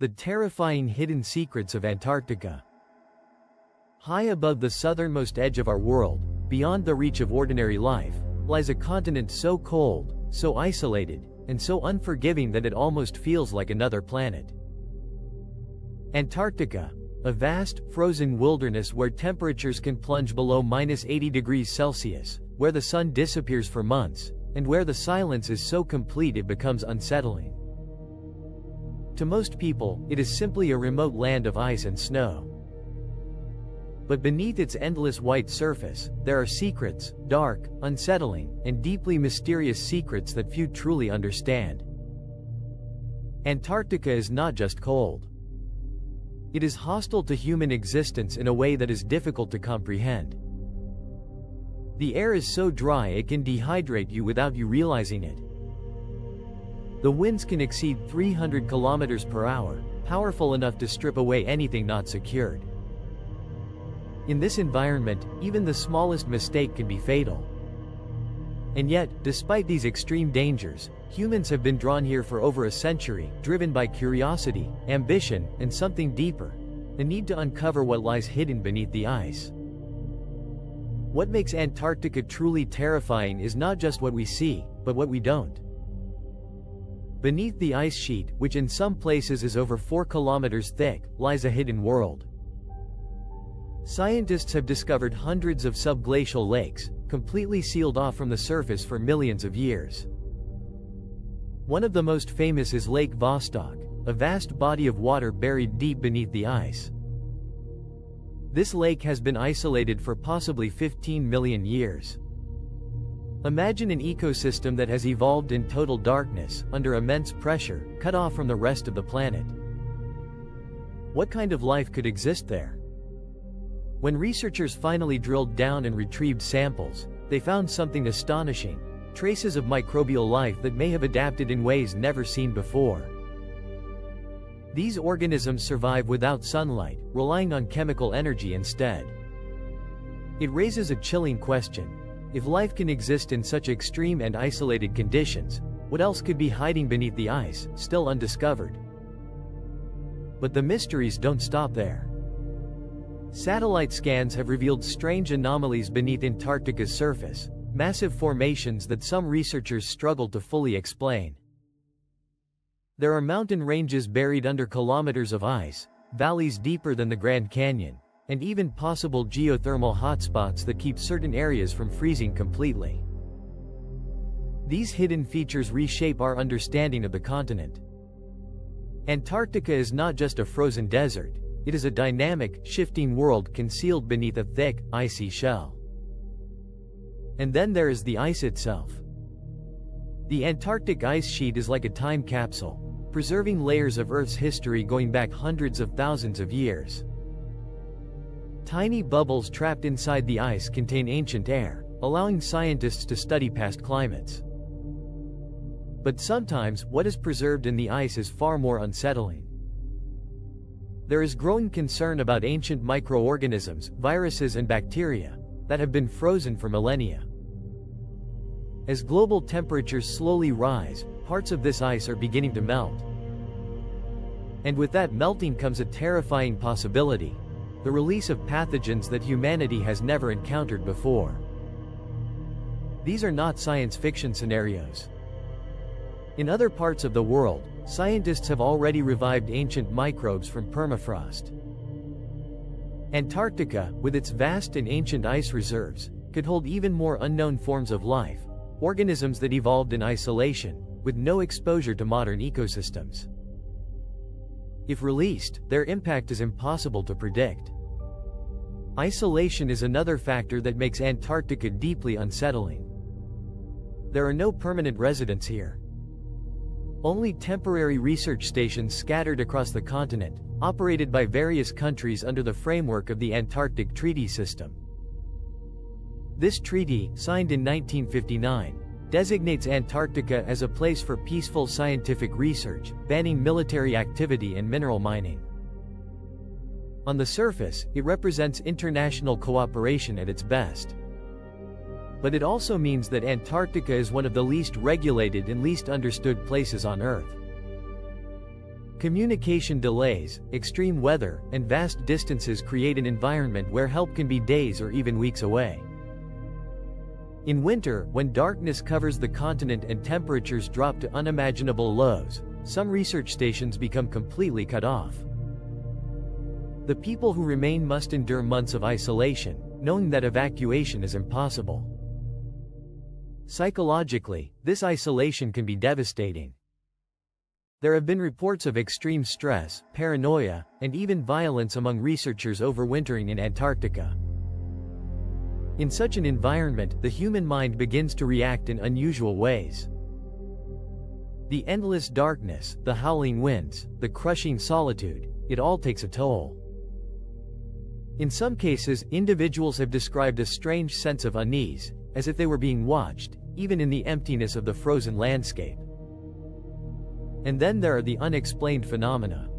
The terrifying hidden secrets of Antarctica. High above the southernmost edge of our world, beyond the reach of ordinary life, lies a continent so cold, so isolated, and so unforgiving that it almost feels like another planet. Antarctica, a vast, frozen wilderness where temperatures can plunge below -80 degrees Celsius, where the sun disappears for months, and where the silence is so complete it becomes unsettling. To most people, it is simply a remote land of ice and snow. But beneath its endless white surface, there are secrets, dark, unsettling, and deeply mysterious secrets that few truly understand. Antarctica is not just cold. It is hostile to human existence in a way that is difficult to comprehend. The air is so dry it can dehydrate you without you realizing it. The winds can exceed 300 kilometers per hour, powerful enough to strip away anything not secured. In this environment, even the smallest mistake can be fatal. And yet, despite these extreme dangers, humans have been drawn here for over a century, driven by curiosity, ambition, and something deeper: the need to uncover what lies hidden beneath the ice. What makes Antarctica truly terrifying is not just what we see, but what we don't. Beneath the ice sheet, which in some places is over 4 kilometers thick, lies a hidden world. Scientists have discovered hundreds of subglacial lakes, completely sealed off from the surface for millions of years. One of the most famous is Lake Vostok, a vast body of water buried deep beneath the ice. This lake has been isolated for possibly 15 million years. Imagine an ecosystem that has evolved in total darkness, under immense pressure, cut off from the rest of the planet. What kind of life could exist there? When researchers finally drilled down and retrieved samples, they found something astonishing: traces of microbial life that may have adapted in ways never seen before. These organisms survive without sunlight, relying on chemical energy instead. It raises a chilling question. If life can exist in such extreme and isolated conditions, what else could be hiding beneath the ice, still undiscovered? But the mysteries don't stop there. Satellite scans have revealed strange anomalies beneath Antarctica's surface, massive formations that some researchers struggle to fully explain. There are mountain ranges buried under kilometers of ice, valleys deeper than the Grand Canyon, and even possible geothermal hotspots that keep certain areas from freezing completely. These hidden features reshape our understanding of the continent. Antarctica is not just a frozen desert, it is a dynamic, shifting world concealed beneath a thick, icy shell. And then there is the ice itself. The Antarctic ice sheet is like a time capsule, preserving layers of Earth's history going back hundreds of thousands of years. Tiny bubbles trapped inside the ice contain ancient air, allowing scientists to study past climates. But sometimes, what is preserved in the ice is far more unsettling. There is growing concern about ancient microorganisms, viruses and bacteria, that have been frozen for millennia. As global temperatures slowly rise, parts of this ice are beginning to melt. And with that melting comes a terrifying possibility: the release of pathogens that humanity has never encountered before. These are not science fiction scenarios. In other parts of the world, scientists have already revived ancient microbes from permafrost. Antarctica, with its vast and ancient ice reserves, could hold even more unknown forms of life, organisms that evolved in isolation, with no exposure to modern ecosystems. If released, their impact is impossible to predict. Isolation is another factor that makes Antarctica deeply unsettling. There are no permanent residents here. Only temporary research stations scattered across the continent, operated by various countries under the framework of the Antarctic Treaty System. This treaty, signed in 1959, designates Antarctica as a place for peaceful scientific research, banning military activity and mineral mining. On the surface, it represents international cooperation at its best. But it also means that Antarctica is one of the least regulated and least understood places on Earth. Communication delays, extreme weather, and vast distances create an environment where help can be days or even weeks away. In winter, when darkness covers the continent and temperatures drop to unimaginable lows, some research stations become completely cut off. The people who remain must endure months of isolation, knowing that evacuation is impossible. Psychologically, this isolation can be devastating. There have been reports of extreme stress, paranoia, and even violence among researchers overwintering in Antarctica. In such an environment, the human mind begins to react in unusual ways. The endless darkness, the howling winds, the crushing solitude, it all takes a toll. In some cases, individuals have described a strange sense of unease, as if they were being watched, even in the emptiness of the frozen landscape. And then there are the unexplained phenomena.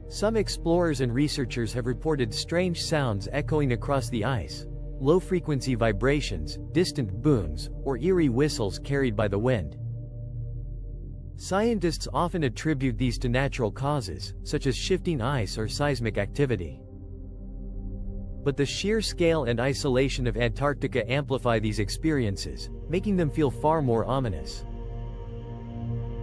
Some explorers and researchers have reported strange sounds echoing across the ice, low-frequency vibrations, distant booms, or eerie whistles carried by the wind. Scientists often attribute these to natural causes, such as shifting ice or seismic activity. But the sheer scale and isolation of Antarctica amplify these experiences, making them feel far more ominous.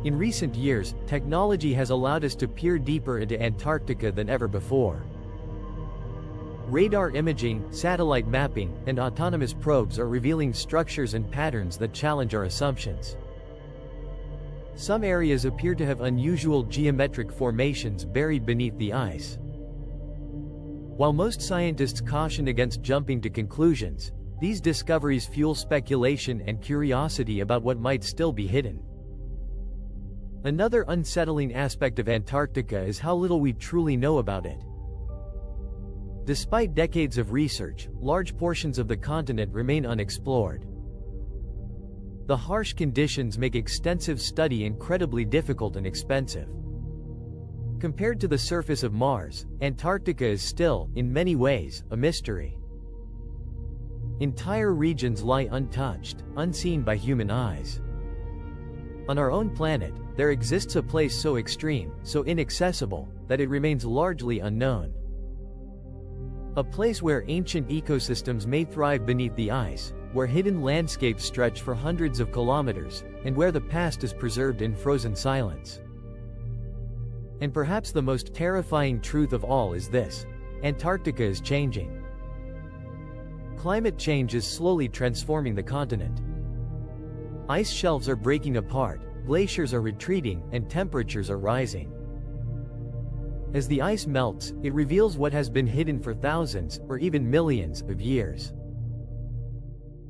In recent years, technology has allowed us to peer deeper into Antarctica than ever before. Radar imaging, satellite mapping, and autonomous probes are revealing structures and patterns that challenge our assumptions. Some areas appear to have unusual geometric formations buried beneath the ice. While most scientists caution against jumping to conclusions, these discoveries fuel speculation and curiosity about what might still be hidden. Another unsettling aspect of Antarctica is how little we truly know about it. Despite decades of research, large portions of the continent remain unexplored. The harsh conditions make extensive study incredibly difficult and expensive. Compared to the surface of Mars, Antarctica is still, in many ways, a mystery. Entire regions lie untouched, unseen by human eyes. On our own planet, there exists a place so extreme, so inaccessible, that it remains largely unknown. A place where ancient ecosystems may thrive beneath the ice, where hidden landscapes stretch for hundreds of kilometers, and where the past is preserved in frozen silence. And perhaps the most terrifying truth of all is this: Antarctica is changing. Climate change is slowly transforming the continent. Ice shelves are breaking apart, glaciers are retreating, and temperatures are rising. As the ice melts, it reveals what has been hidden for thousands, or even millions, of years.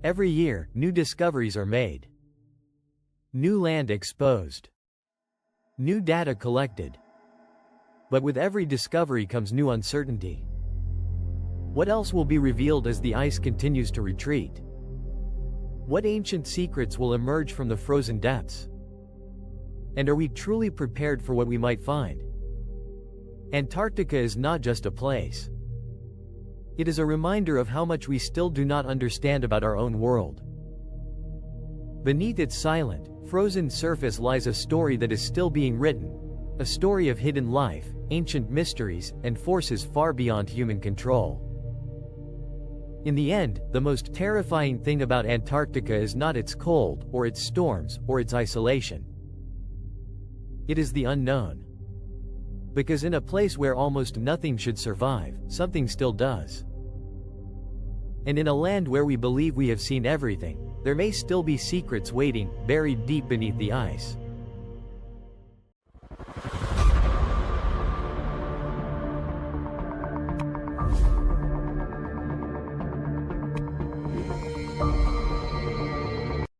Every year, new discoveries are made. New land exposed. New data collected. But with every discovery comes new uncertainty. What else will be revealed as the ice continues to retreat? What ancient secrets will emerge from the frozen depths? And are we truly prepared for what we might find? Antarctica is not just a place. It is a reminder of how much we still do not understand about our own world. Beneath its silent, frozen surface lies a story that is still being written, a story of hidden life, ancient mysteries, and forces far beyond human control. In the end, the most terrifying thing about Antarctica is not its cold, or its storms, or its isolation. It is the unknown. Because in a place where almost nothing should survive, something still does. And in a land where we believe we have seen everything, there may still be secrets waiting, buried deep beneath the ice.